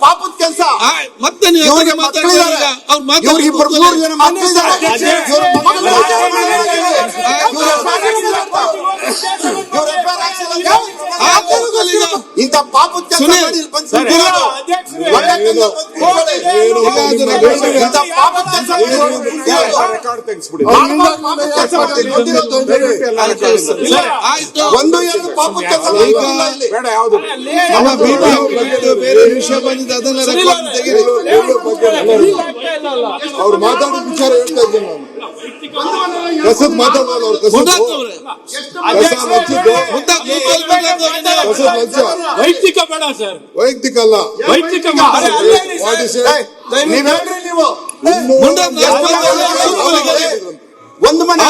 ಪಾಪದ ಕೆಲಸ. ಮತ್ತೆ ನೀವು ಇಂಥ ಪಾಪದ ಕೆಲಸ ಒಂದು ಏನು ಪಾಪದ ಕೆಲಸ ಬೇರೆ ವಿಷಯ ಬಂದಿದೆ, ಅದನ್ನ ಅವ್ರು ಮಾತಾಡೋ ವಿಚಾರ ಹೇಳ್ತಾ ಇದ್ದೀನಿ ನಾನು. ಕಸದ್ ಮಾತಾಡೋದು ಅವ್ರು ವೈಯಕ್ತಿಕ ಬೇಡ ಸರ್, ವೈಯಕ್ತಿಕ ಅಲ್ಲ, ವೈಯಕ್ತಿಕ ಒಂದು ಮನೆ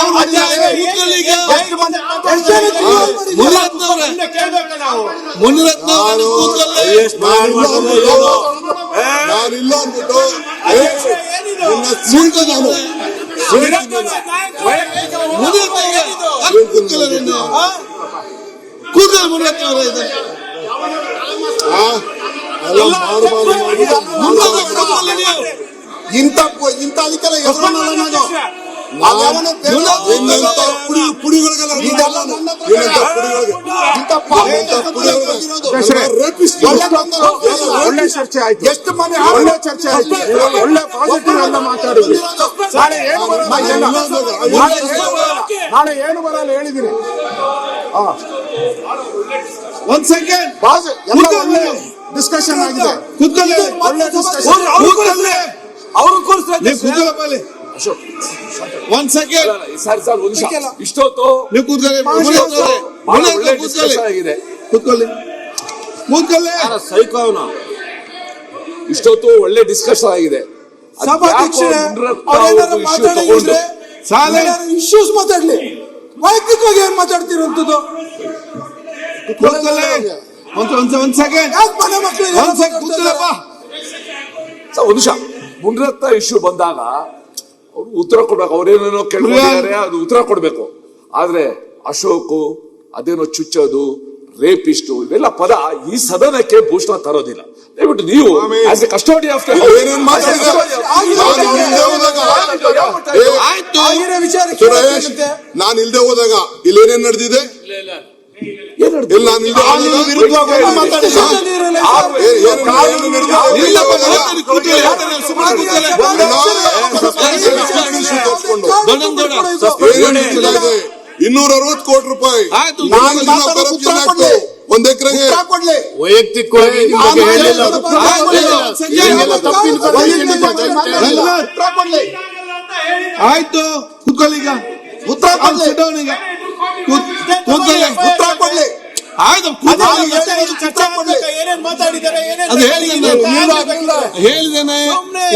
ನಾನಿಲ್ಲ ಅಂದ್ಬಿಟ್ಟು ಇಂಥ ಅದಕ್ಕೆಲ್ಲ ಒಳ್ಳೆ ಚರ್ಚೆ ಆಯ್ತು, ಎಷ್ಟು ಮನೆ ಒಳ್ಳೆ ಚರ್ಚೆ ಆಯ್ತು, ಒಳ್ಳೆ ಪಾಸಿಟಿವ್ ಎಲ್ಲ ಮಾತಾಡಿದ್ವಿ. ನಾಳೆ ಏನು ಬರಲ್ಲ ಹೇಳಿದ್ದೀನಿ. ಒಂದ್ ಸೆಕೆಂಡ್ ಡಿಸ್ಕಷನ್ ಆಗಿದೆ. ಒಳ್ಳೆ ಡಿಸ್ಕಷನ್. ಒಂದ್ ಸೆಕೆಂಡ್ ಇಷ್ಟೊತ್ತು ನೀವು ಕೂತ್ಕೊಳ್ಳಿ, ಕೂತ್ಕೊಳ್ಳಿ. ಸೈಕೋನ ಇಷ್ಟೊತ್ತು ಒಳ್ಳೆ ಡಿಸ್ಕಷನ್ ಆಗಿದೆ. ಇಶ್ಯೂಸ್ ಮಾತಾಡ್ಲಿ, ವೈಯಕ್ತಿಕವಾಗಿ ಏನ್ ಮಾತಾಡ್ತಿರೋಂಥದ್ದು? ಒಂದ್ ಸೆಕೆಂಡ್ ಒಂದು ನಿಮಿಷ. ಮುನಿರತ್ನ ಇಶ್ಯೂ ಬಂದಾಗ ಅವ್ರು ಉತ್ತರ ಕೊಡ್ಬೇಕು, ಅವ್ರೇನೇನೋ ಕೇಳಿದ್ದಾರೆ, ಅದು ಉತ್ತರ ಕೊಡ್ಬೇಕು. ಆದ್ರೆ ಅಶೋಕ್ ಅದೇನೋ ಚುಚ್ಚೋದು, ರೇಪಿಸ್ಟು, ಇವೆಲ್ಲ ಪದ ಈ ಸದನಕ್ಕೆ ಭೂಷಣ ತರೋದಿಲ್ಲ. ದಯವಿಟ್ಟು ನೀವು ಆಸ್ ಎ ಕಸ್ಟೋಡಿ ಆಫ್ ನಾನು ಇಲ್ದೆ ಹೋದಾಗ ಇಲ್ಲೇನೇನ್ ನಡೆದಿದೆ, $260 ಕೋಟಿ. ಒಂದ್ ಎಕರೆಗೆ ವೈಯಕ್ತಿಕವಾಗಿ ಆಯ್ತು, ಕೂತ್ಕೊಳ್ಳಿ. ಈಗ ಉತ್ತರ ಕೊಡ್ಲಿ, ಹೇಳಿದ್ದೇನೆ.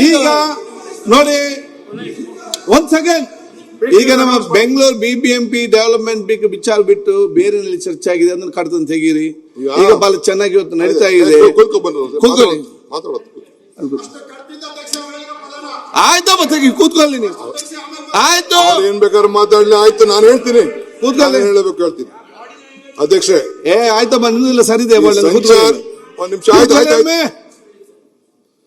ಈಗ ನೋಡಿ, ಒಂದ್ ಸೆಕೆಂಡ್. ಈಗ ನಮ್ಮ ಬೆಂಗಳೂರು BBMP ಡೆವಲಪ್ಮೆಂಟ್ ವಿಚಾರ ಬಿಟ್ಟು ಬೇರೆ ಚರ್ಚೆ ಆಗಿದೆ, ಅದನ್ನ ಕಡ್ತಂದು ತೆಗೀರಿ. ಈಗ ಬಹಳ ಚೆನ್ನಾಗಿ ಇವತ್ತು ನಡೀತಾ ಇದೆ. ಆಯ್ತು, ತೆಗಿ, ಕೂತ್ಕೊಳ್ಳಿ ನೀವು. ಆಯ್ತು, ಏನ್ ಬೇಕಾದ್ರೆ ಮಾತಾಡ್ಲಿ. ಆಯ್ತು, ನಾನು ಹೇಳ್ತೀನಿ, ಕೂತ್ಕೊಳ್ಳಿ. ಹೇಳಬೇಕು ಹೇಳ್ತೀನಿ ಅಧ್ಯಕ್ಷೆ. ಆಯ್ತಮ್ಮ, ನಿಲ್ಲ ಸರಿ ಇದೆ. ಒಂದ್ ನಿಮಿಷ.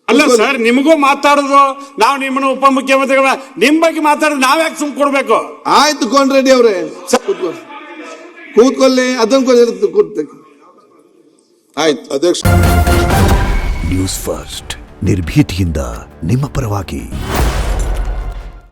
ಅಲ್ಲ ಸರ್, ನಿಮಗೂ ಮಾತಾಡೋದು, ನಾವು ನಿಮ್ಮನ್ನು ಉಪಮುಖ್ಯಮಂತ್ರಿಗಳ ನಿಮ್ ಬಗ್ಗೆ ಮಾತಾಡೋದು ನಾವ್ ಯಾಕೆ ಸುಮ್ ಕೊಡ್ಬೇಕು? ಆಯ್ತು ಕೊಂಡ್ರೆಡ್ಡಿ ಅವ್ರೆ, ಕೂತ್ಕೊಳ್ಳಿ. ಅದನ್ನ ಆಯ್ತು ಅಧ್ಯಕ್ಷ. ನ್ಯೂಸ್ ಫಸ್ಟ್, ನಿರ್ಭೀತಿಯಿಂದ ನಿಮ್ಮ ಪರವಾಗಿ.